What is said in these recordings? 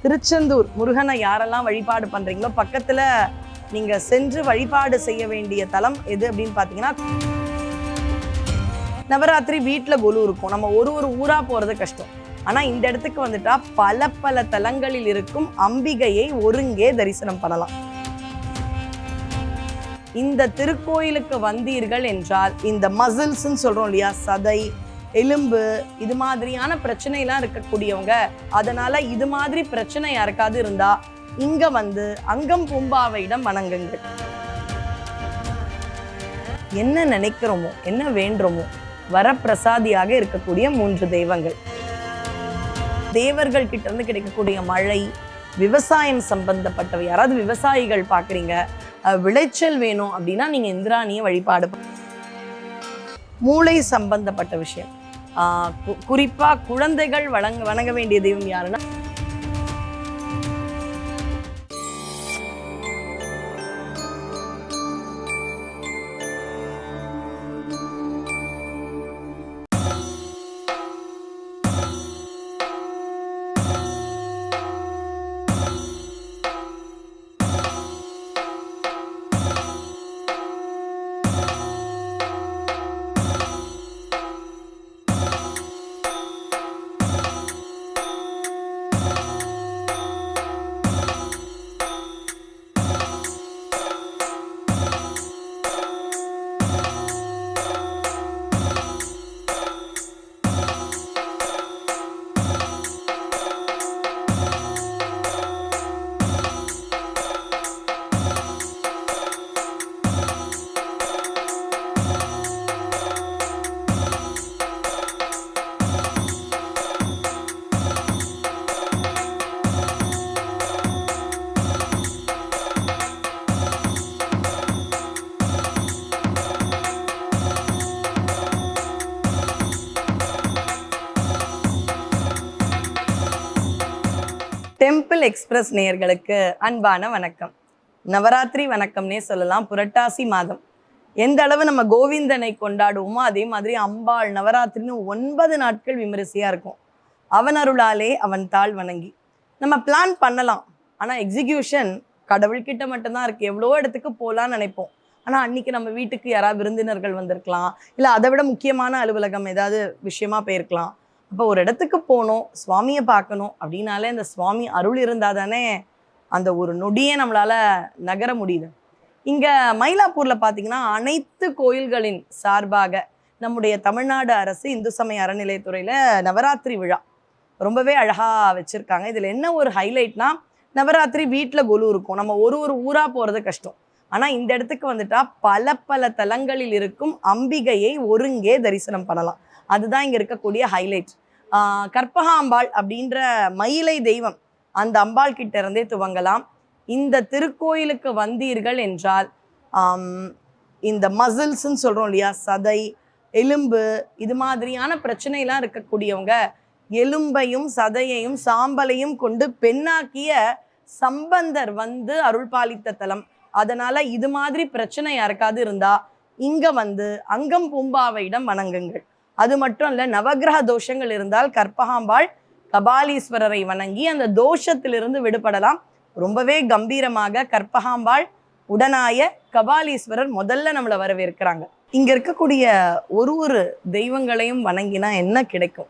திருச்செந்தூர் முருகனை யாரெல்லாம் வழிபாடு பண்றீங்களோ பக்கத்துல நீங்க சென்று வழிபாடு செய்ய வேண்டிய தலம் எது அப்படின்னு பாத்தீங்கன்னா, நவராத்திரி வீட்டுல கொலு இருக்கும். நம்ம ஒரு ஊரா போறது கஷ்டம். ஆனா இந்த இடத்துக்கு வந்துட்டா பல தலங்களில் இருக்கும் அம்பிகையை ஒருங்கே தரிசனம் பண்ணலாம். இந்த திருக்கோயிலுக்கு வந்தீர்கள் என்றால் இந்த மசில்ஸ்ன்னு சொல்றோம் இல்லையா, சதை, எலும்பு, இது மாதிரியான பிரச்சனைலாம் இருக்கக்கூடியவங்க, அதனால இது மாதிரி பிரச்சனை யாருக்காவது இருந்தா இங்க வந்து அங்கம் பூம்பாவையிடம் வணங்குங்கள். என்ன நினைக்கிறோமோ, என்ன வேண்டுமோ வரப்பிரசாதியாக இருக்கக்கூடிய 3 தெய்வங்கள். தேவர்கள் கிட்ட இருந்து கிடைக்கக்கூடிய மழை, விவசாயம் சம்பந்தப்பட்டவை, யாராவது விவசாயிகள் பாக்குறீங்க, விளைச்சல் வேணும் அப்படின்னா நீங்க இந்திராணியை வழிபாடு. மூளை சம்பந்தப்பட்ட விஷயம், குறிப்பா குழந்தைகள் வணங்க வேண்டிய தெய்வம் யாருன்னா டெம்பிள் எக்ஸ்பிரஸ் நேயர்களுக்கு அன்பான வணக்கம். நவராத்திரி வணக்கம்னே சொல்லலாம். புரட்டாசி மாதம் எந்த அளவு நம்ம கோவிந்தனை கொண்டாடுவோமோ அதே மாதிரி அம்பாள் நவராத்திரின்னு 9 நாட்கள் விமரிசையா இருக்கும். அவன் அருளாலே அவன் தாள் வணங்கி நம்ம பிளான் பண்ணலாம். ஆனால் எக்ஸிக்யூஷன் கடவுள்கிட்ட மட்டும்தான் இருக்குது. எவ்வளோ இடத்துக்கு போகலான்னு நினைப்போம். ஆனால் அன்னைக்கு நம்ம வீட்டுக்கு யாராவது விருந்தினர்கள் வந்திருக்கலாம், இல்லை அதை விட முக்கியமான அலுவலகம் ஏதாவது விஷயமா போயிருக்கலாம். அப்போ ஒரு இடத்துக்கு போகணும், சுவாமியை பார்க்கணும் அப்படின்னாலே அந்த சுவாமி அருள் இருந்தால் தானே அந்த ஒரு நொடியே நம்மளால நகர முடியுது. இங்கே மயிலாப்பூரில் பார்த்தீங்கன்னா அனைத்து கோயில்களின் சார்பாக நம்முடைய தமிழ்நாடு அரசு இந்து சமய அறநிலையத்துறையில் நவராத்திரி விழா ரொம்பவே அழகாக வச்சுருக்காங்க. இதில் என்ன ஒரு ஹைலைட்னா, நவராத்திரி வீட்டில் கொலு இருக்கும். நம்ம ஒரு ஊராக போகிறது கஷ்டம். ஆனால் இந்த இடத்துக்கு வந்துட்டா பல தலங்களில் இருக்கும் அம்பிகையை ஒருங்கே தரிசனம் பண்ணலாம். அதுதான் இங்கே இருக்கக்கூடிய ஹைலைட். கற்பகாம்பாள் அப்படின்ற மயிலை தெய்வம், அந்த அம்பாள் கிட்ட இருந்தே துவங்கலாம். இந்த திருக்கோயிலுக்கு வந்தீர்கள் என்றால் இந்த மசில்ஸ்ன்னு சொல்கிறோம் இல்லையா, சதை, எலும்பு, இது மாதிரியான பிரச்சனைலாம் இருக்கக்கூடியவங்க எலும்பையும் சதையையும் சாம்பலையும் கொண்டு பெண்ணாக்கிய சம்பந்தர் வந்து அருள் பாலித்த தலம். அதனால இது மாதிரி பிரச்சனை யாருக்காவது இருந்தா இங்க வந்து அங்கம் பூம்பாவையிடம் வணங்குங்கள். அது மட்டும் இல்ல, நவகிரக தோஷங்கள் இருந்தால் கற்பகாம்பாள் கபாலீஸ்வரரை வணங்கி அந்த தோஷத்திலிருந்து விடுபடலாம். ரொம்பவே கம்பீரமாக கற்பகாம்பாள் உடனாய கபாலீஸ்வரர் முதல்ல நம்மளை வரவேற்கிறாங்க. இங்க இருக்கக்கூடிய ஒரு தெய்வங்களையும் வணங்கினா என்ன கிடைக்கும்,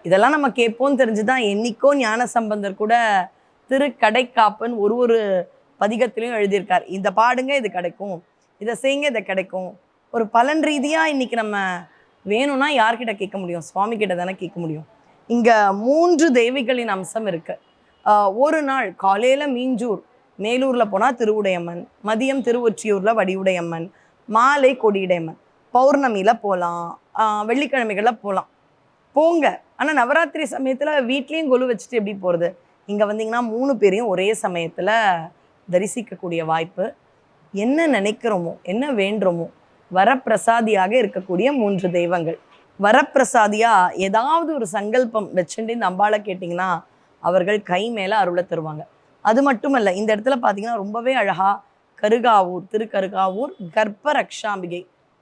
இதெல்லாம் நம்ம கேட்போம் தெரிஞ்சுதான். என்னைக்கோ ஞான சம்பந்தர் கூட திருக்கடைக்காப்புன்னு ஒரு பதிகத்திலையும் எழுதியிருக்கார். இந்த பாடுங்க இது கிடைக்கும், இதை செய்யுங்க இது கிடைக்கும். ஒரு பலன் ரீதியா இன்னைக்கு நம்ம வேணும்னா யார்கிட்ட கேட்க முடியும்? சுவாமி கிட்ட தானே கேட்க முடியும். இங்க 3 தேவிகளின் அம்சம் இருக்கு. ஒரு நாள் காலையில மீஞ்சூர் மேலூர்ல போனா திருவுடையம்மன், மதியம் திருவொற்றியூர்ல வடிவுடையம்மன், மாலை கொடியுடையம்மன், பௌர்ணமியில போகலாம், வெள்ளிக்கிழமைகள்ல போகலாம். போங்க. ஆனா நவராத்திரி சமயத்துல வீட்லயும் கொலு வச்சுட்டு எப்படி போறது? இங்க வந்தீங்கன்னா 3 பேரையும் ஒரே சமயத்துல தரிசிக்கக்கூடிய வாய்ப்பு. என்ன நினைக்கிறோமோ, என்ன வேண்டுமோ வரப்பிரசாதியாக இருக்கக்கூடிய 3 தெய்வங்கள். வரப்பிரசாதியா ஏதாவது ஒரு சங்கல்பம் வச்சுட்டு இந்த அம்பாளை கேட்டிங்கன்னா அவர்கள் கை மேலே அருளை தருவாங்க. அது மட்டுமல்ல, இந்த இடத்துல பார்த்தீங்கன்னா ரொம்பவே அழகா கருகாவூர், திருக்கருகாவூர் கர்ப்ப ரக்ஷாம்பிகை,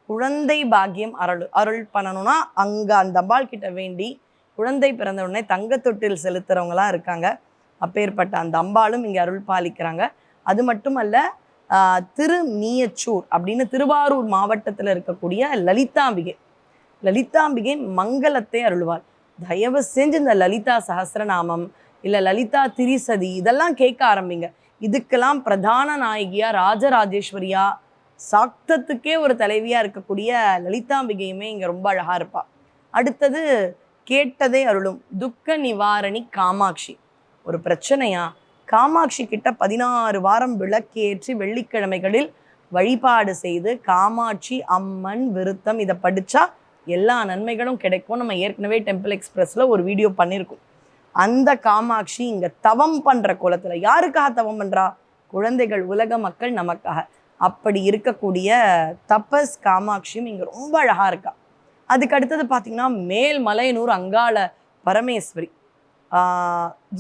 குழந்தை பாக்கியம் அருள் பண்ணணும்னா அங்கே அந்த அம்பாள் கிட்ட வேண்டி குழந்தை பிறந்த உடனே தங்க தொட்டில் செலுத்துறவங்களாம் இருக்காங்க. அப்பேற்பட்ட அந்த அம்பாளும் இங்கே அருள் பாலிக்கிறாங்க. அது மட்டுமல்ல, திருமீயச்சூர் அப்படின்னு திருவாரூர் மாவட்டத்தில் இருக்கக்கூடிய லலிதாம்பிகை மங்களத்தை அருள்வாள். தயவு செஞ்சு இந்த லலிதா சஹஸ்ரநாமம் இல்லை லலிதா திரிசதி இதெல்லாம் கேட்க ஆரம்பிங்க. இதுக்கெல்லாம் பிரதான நாயகியா ராஜராஜேஸ்வரியா சாக்தத்துக்கே ஒரு தலைவியா இருக்கக்கூடிய லலிதாம்பிகையுமே இங்கே ரொம்ப அழகா இருப்பா. அடுத்தது கேட்டதே அருளும் துக்க நிவாரணி காமாட்சி. ஒரு பிரச்சனையா காமாட்சி கிட்ட 16 வாரம் விளக்கேற்றி வெள்ளிக்கிழமைகளில் வழிபாடு செய்து காமாட்சி அம்மன் விருத்தம் இதை படித்தா எல்லா நன்மைகளும் கிடைக்கும். நம்ம ஏற்கனவே டெம்பிள் எக்ஸ்பிரஸில் ஒரு வீடியோ பண்ணியிருக்கோம். அந்த காமாட்சி இங்கே தவம் பண்ணுற கோலத்தில் யாருக்காக தவம் பண்ணுறா? குழந்தைகள், உலக மக்கள், நமக்காக. அப்படி இருக்கக்கூடிய தபஸ் காமாட்சியும் இங்கே ரொம்ப அழகாக இருக்கா. அதுக்கு அடுத்தது பார்த்திங்கன்னா மேல்மலையனூர் அங்காள பரமேஸ்வரி.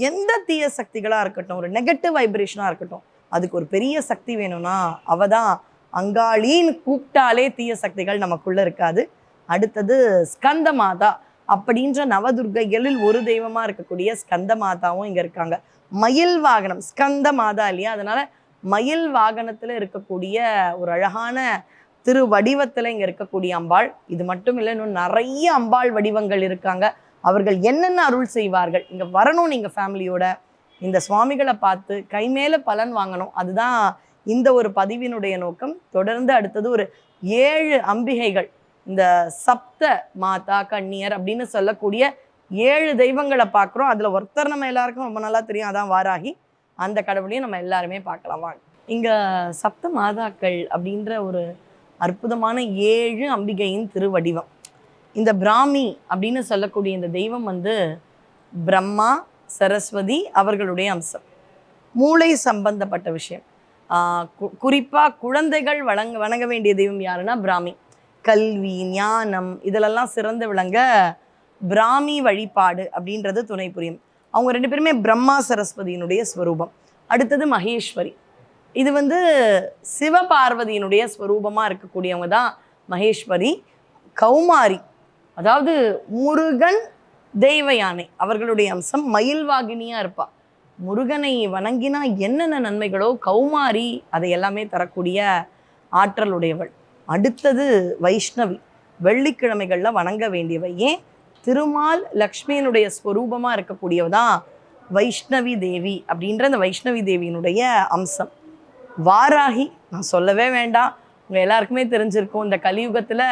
எந்த தீய சக்திகளாக இருக்கட்டும், ஒரு நெகட்டிவ் வைப்ரேஷனாக இருக்கட்டும், அதுக்கு ஒரு பெரிய சக்தி வேணும்னா அவள் தான். அங்காளின்னு கூப்பிட்டாலே தீய சக்திகள் நமக்குள்ளே இருக்காது. அடுத்தது ஸ்கந்த மாதா அப்படின்ற நவதுர்கைகளில் ஒரு தெய்வமாக இருக்கக்கூடிய ஸ்கந்த மாதாவும் இங்கே இருக்காங்க. மயில் வாகனம் ஸ்கந்த மாதா இல்லையா, அதனால் மயில் வாகனத்தில் இருக்கக்கூடிய ஒரு அழகான திரு வடிவத்தில் இங்கே இருக்கக்கூடிய அம்பாள். இது மட்டும் இல்லை, இன்னும் நிறைய அம்பாள் வடிவங்கள் இருக்காங்க. அவர்கள் என்னென்ன அருள் செய்வார்கள், இங்கே வரணும் நீங்கள் ஃபேமிலியோட, இந்த சுவாமிகளை பார்த்து கைமேல பலன் வாங்கணும். அதுதான் இந்த ஒரு பதிவினுடைய நோக்கம். தொடர்ந்து அடுத்தது ஒரு 7 அம்பிகைகள், இந்த சப்த மாதா கன்னியர் அப்படின்னு சொல்லக்கூடிய 7 தெய்வங்களை பார்க்குறோம். அதில் ஒருத்தர் நம்ம எல்லாருக்கும் ரொம்ப நல்லா தெரியும், அதான் வாராகி. அந்த கடவுளையும் நம்ம எல்லாருமே பார்க்கலாம் வாங்க. இங்கே சப்த மாதாக்கள் அப்படின்ற ஒரு அற்புதமான 7 அம்பிகையின் திருவடிவம். இந்த பிராமி அப்படின்னு சொல்லக்கூடிய இந்த தெய்வம் பிரம்மா சரஸ்வதி அவர்களுடைய அம்சம். மூளை சம்பந்தப்பட்ட விஷயம், குறிப்பாக குழந்தைகள் வணங்க வேண்டிய தெய்வம் யாருன்னா பிராமி. கல்வி, ஞானம் இதிலெல்லாம் சிறந்து விளங்க பிராமி வழிபாடு அப்படின்றது துணை புரியும். அவங்க 2 பேருமே பிரம்மா சரஸ்வதியினுடைய ஸ்வரூபம். அடுத்தது மகேஸ்வரி. இது சிவபார்வதியினுடைய ஸ்வரூபமாக இருக்கக்கூடியவங்க தான் மகேஸ்வரி. கௌமாரி, அதாவது முருகன் தெய்வ யானை அவர்களுடைய அம்சம். மயில்வாகினியாக இருப்பா. முருகனை வணங்கினா என்னென்ன நன்மைகளோ கௌமாரி அதை எல்லாமே தரக்கூடிய ஆற்றலுடையவள். அடுத்தது வைஷ்ணவி, வெள்ளிக்கிழமைகளில் வணங்க வேண்டியவை. ஏன்? திருமால் லக்ஷ்மியினுடைய ஸ்வரூபமாக இருக்கக்கூடியவ தான் வைஷ்ணவி தேவி அப்படின்ற அந்த வைஷ்ணவி தேவியினுடைய அம்சம். வாராகி நான் சொல்லவே வேண்டாம், உங்கள் எல்லாருக்குமே தெரிஞ்சிருக்கும். இந்த கலியுகத்தில்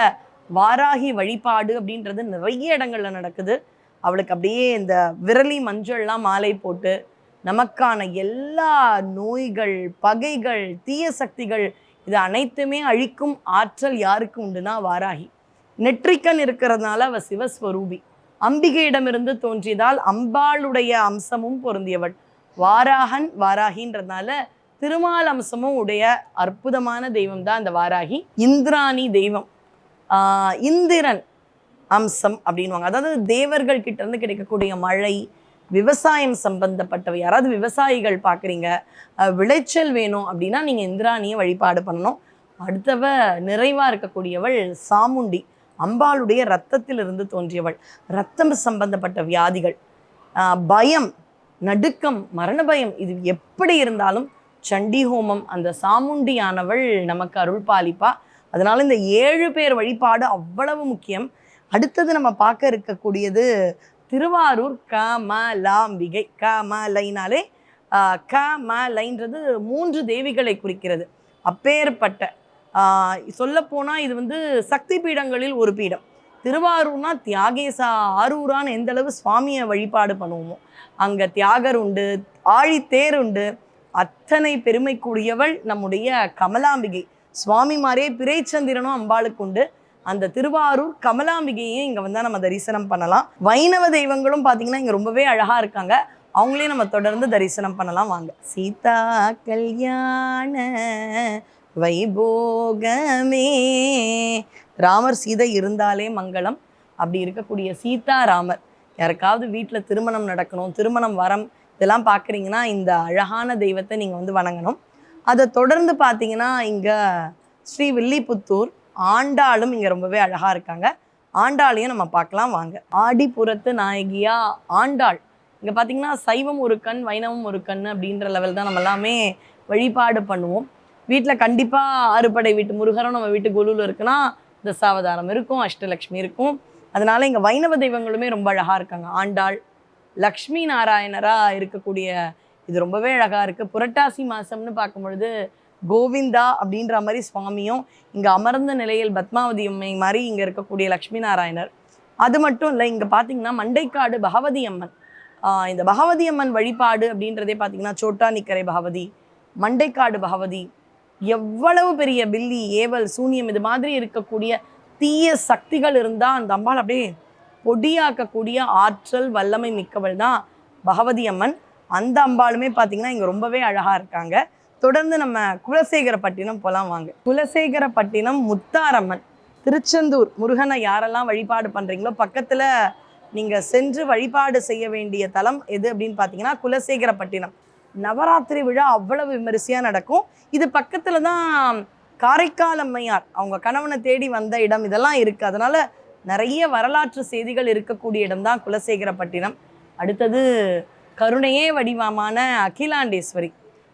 வாராகி வழிபாடு அப்படின்றது நிறைய இடங்களில் நடக்குது. அவளுக்கு அப்படியே இந்த விரலி மஞ்சள்லாம் மாலை போட்டு நமக்கான எல்லா நோய்கள், பகைகள், தீய சக்திகள் இது அனைத்துமே அழிக்கும் ஆற்றல் யாருக்கு உண்டுனா வாராகி. நெற்றிக்கண் இருக்கிறதுனால அவள் சிவஸ்வரூபி. அம்பிகையிடமிருந்து தோன்றியதால் அம்பாளுடைய அம்சமும் பொருந்தியவள். வாராகன் வாராகின்றதுனால திருமால் அம்சமும் உடைய அற்புதமான தெய்வம் தான் இந்த வாராகி. இந்திராணி தெய்வம், இந்திரன் அம்சம் அப்படின்வாங்க. அதாவது தேவர்கள் கிட்ட இருந்து கிடைக்கக்கூடிய மழை, விவசாயம் சம்பந்தப்பட்டவை. யாராவது விவசாயிகள் பார்க்குறீங்க, விளைச்சல் வேணும் அப்படின்னா நீங்கள் இந்திராணியை வழிபாடு பண்ணணும். அடுத்தவ நிறைவாக இருக்கக்கூடியவள் சாமுண்டி, அம்பாளுடைய இரத்தத்திலிருந்து தோன்றியவள். இரத்தம் சம்பந்தப்பட்ட வியாதிகள், பயம், நடுக்கம், மரண பயம் இது எப்படி இருந்தாலும் சண்டி ஹோமம் அந்த சாமுண்டியானவள் நமக்கு அருள் பாலிப்பா. அதனால இந்த 7 பேர் வழிபாடு அவ்வளவு முக்கியம். அடுத்தது நம்ம பார்க்க இருக்கக்கூடியது திருவாரூர் கமலாம்பிகை. கமலைனாலே கமலைன்றது 3 தேவிகளை குறிக்கிறது. அப்பேற்பட்ட சொல்லப்போனால் இது சக்தி பீடங்களில் ஒரு பீடம். திருவாரூர்னா தியாகேசா ஆரூரான்னு எந்த அளவு சுவாமியை வழிபாடு பண்ணுவோமோ அங்கே தியாகர் உண்டு, ஆழித்தேர் உண்டு. அத்தனை பெருமைக்குரியவள் நம்முடைய கமலாம்பிகை. சுவாமி மாதிரியே பிறைச்சந்திரனும் அம்பாளுக்கு உண்டு. அந்த திருவாரூர் கமலாம்பிகையும் இங்கே வந்தால் நம்ம தரிசனம் பண்ணலாம். வைணவ தெய்வங்களும் பார்த்தீங்கன்னா இங்கே ரொம்பவே அழகாக இருக்காங்க. அவங்களையும் நம்ம தொடர்ந்து தரிசனம் பண்ணலாம் வாங்க. சீதா கல்யாண வைபோகமே, ராமர் சீதை இருந்தாலே மங்களம். அப்படி இருக்கக்கூடிய சீதா ராமர் யாருக்காவது வீட்டில் திருமணம் நடக்கணும், திருமணம் வரம் இதெல்லாம் பார்க்குறீங்கன்னா இந்த அழகான தெய்வத்தை நீங்கள் வணங்கணும். அதை தொடர்ந்து பார்த்தீங்கன்னா இங்கே ஸ்ரீவில்லிபுத்தூர் ஆண்டாளும் இங்கே ரொம்பவே அழகாக இருக்காங்க. ஆண்டாளையும் நம்ம பார்க்கலாம் வாங்க. ஆடிப்புறத்து நாயகியா ஆண்டாள் இங்கே பார்த்தீங்கன்னா சைவம் ஒரு கண், வைணவம் ஒரு கண் அப்படின்ற லெவல் தான் நம்ம எல்லாமே வழிபாடு பண்ணுவோம். வீட்டில் கண்டிப்பாக ஆறுபடை வீட்டு முருகரும் நம்ம வீட்டு குழுவில் இருக்குன்னா தசாவதாரம் இருக்கும், அஷ்டலக்ஷ்மி இருக்கும். அதனால இங்கே வைணவ தெய்வங்களுமே ரொம்ப அழகாக இருக்காங்க. ஆண்டாள், லக்ஷ்மி நாராயணராக இருக்கக்கூடிய இது ரொம்பவே அழகாக இருக்குது. புரட்டாசி மாதம்னு பார்க்கும் பொழுது கோவிந்தா அப்படின்ற மாதிரி சுவாமியும், இங்கே அமர்ந்த நிலையில் பத்மாவதி அம்மை மாதிரி இங்கே இருக்கக்கூடிய லக்ஷ்மி நாராயணர். அது மட்டும் இல்லை, இங்கே பார்த்தீங்கன்னா மண்டைக்காடு பகவதி அம்மன். இந்த பகவதி அம்மன் வழிபாடு அப்படின்றதே பார்த்தீங்கன்னா சோட்டானிக்கரை பகவதி, மண்டைக்காடு பகவதி, எவ்வளவு பெரிய பில்லி, ஏவல், சூனியம் இது மாதிரி இருக்கக்கூடிய தீய சக்திகள் இருந்தால் அந்த அம்பாள் அப்படியே பொடியாக்கக்கூடிய ஆற்றல் வல்லமை மிக்கவள் தான் பகவதி அம்மன். அந்த அம்பாளுமே பார்த்தீங்கன்னா இங்கே ரொம்பவே அழகாக இருக்காங்க. தொடர்ந்து நம்ம குலசேகரப்பட்டினம் போகலாம் வாங்க. குலசேகரப்பட்டினம் முத்தாரம்மன், திருச்செந்தூர் முருகனை யாரெல்லாம் வழிபாடு பண்ணுறீங்களோ பக்கத்தில் நீங்கள் சென்று வழிபாடு செய்ய வேண்டிய தலம் எது அப்படின்னு பார்த்தீங்கன்னா குலசேகரப்பட்டினம். நவராத்திரி விழா அவ்வளவு விமரிசையாக நடக்கும். இது பக்கத்தில் தான் காரைக்கால் அம்மையார் அவங்க கணவனை தேடி வந்த இடம் இதெல்லாம் இருக்குது. அதனால் நிறைய வரலாற்று செய்திகள் இருக்கக்கூடிய இடம் தான் குலசேகரப்பட்டினம். அடுத்தது கருணையே வடிவமான அகிலாண்டேஸ்வரி.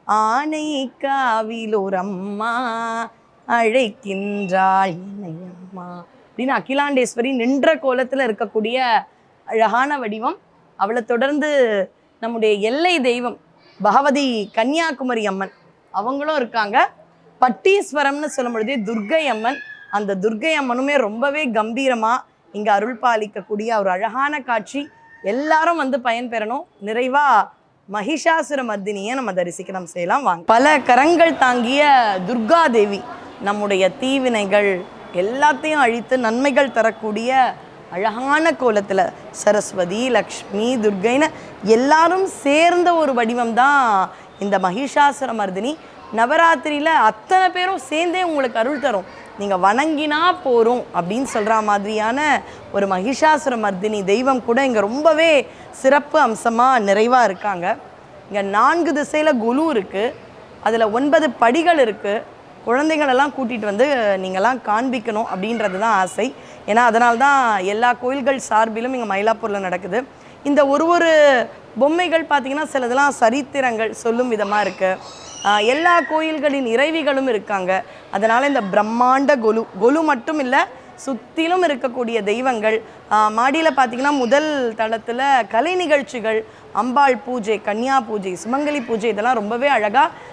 ஆனை காவிலோர் அம்மா அழைக்கின்றாள் அம்மா அப்படின்னு அகிலாண்டேஸ்வரி நின்ற கோலத்தில் இருக்கக்கூடிய அழகான வடிவம். அவளை தொடர்ந்து நம்முடைய எல்லை தெய்வம் பகவதி கன்னியாகுமரி அம்மன் அவங்களும் இருக்காங்க. பட்டீஸ்வரம்னு சொல்லும் பொழுதே துர்க்கை அம்மன், அந்த துர்க்கை அம்மனுமே ரொம்பவே கம்பீரமாக இங்கே அருள் பாலிக்கக்கூடிய ஒரு அழகான காட்சி. எல்லாரும் வந்து பயன்பெறணும். நிறைவாக மகிஷாசுர மர்தினியை நம்ம தரிசிக்கணும் செய்யலாம் வாங்க. பல கரங்கள் தாங்கிய துர்கா தேவி நம்முடைய தீவினைகள் எல்லாத்தையும் அழித்து நன்மைகள் தரக்கூடிய அழகான கோலத்தில் சரஸ்வதி, லக்ஷ்மி, துர்க்கைன்னு எல்லாரும் சேர்ந்த ஒரு வடிவம் தான் இந்த மகிஷாசுர மர்தினி. நவராத்திரியில் அத்தனை பேரும் சேர்ந்தே உங்களுக்கு அருள் தரும். நீங்கள் வணங்கினா போகிறோம் அப்படின்னு சொல்கிற மாதிரியான ஒரு மகிஷாசுர மர்தினி தெய்வம் கூட இங்கே ரொம்பவே சிறப்பு அம்சமாக நிறைவாக இருக்காங்க. இங்கே 4 திசையில் குலு இருக்குது, அதில் 9 படிகள் இருக்குது. குழந்தைகளெல்லாம் கூட்டிகிட்டு வந்து நீங்கள்லாம் காண்பிக்கணும் அப்படின்றது தான் ஆசை. ஏன்னா அதனால்தான் எல்லா கோயில்கள் சார்பிலும் இங்கே மயிலாப்பூரில் நடக்குது. இந்த ஒரு பொம்மைகள் பார்த்திங்கன்னா சிலதெல்லாம் சரித்திரங்கள் சொல்லும் விதமாக இருக்குது. எல்லா கோயில்களின் இறைவிகளும் இருக்காங்க. அதனால் இந்த பிரம்மாண்ட கொலு மட்டும் இல்லை, சுற்றிலும் இருக்கக்கூடிய தெய்வங்கள். மாடியில் பார்த்திங்கன்னா முதல் தளத்தில் கலை நிகழ்ச்சிகள், அம்பாள் பூஜை, கன்னியா பூஜை, சுமங்கலி பூஜை இதெல்லாம் ரொம்பவே அழகாக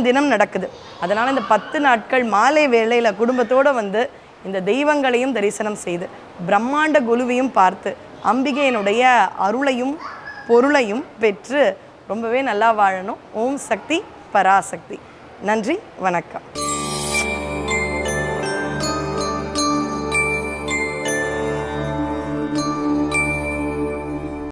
தினம் நடக்குது. அதனால் இந்த 10 நாட்கள் மாலை வேளையில் குடும்பத்தோடு வந்து இந்த தெய்வங்களையும் தரிசனம் செய்து பிரம்மாண்ட குலுவையும் பார்த்து அம்பிகையினுடைய அருளையும் பொருளையும் பெற்று ரொம்பவே நல்லா வாழணும். ஓம் சக்தி பராசக்தி. நன்றி, வணக்கம்.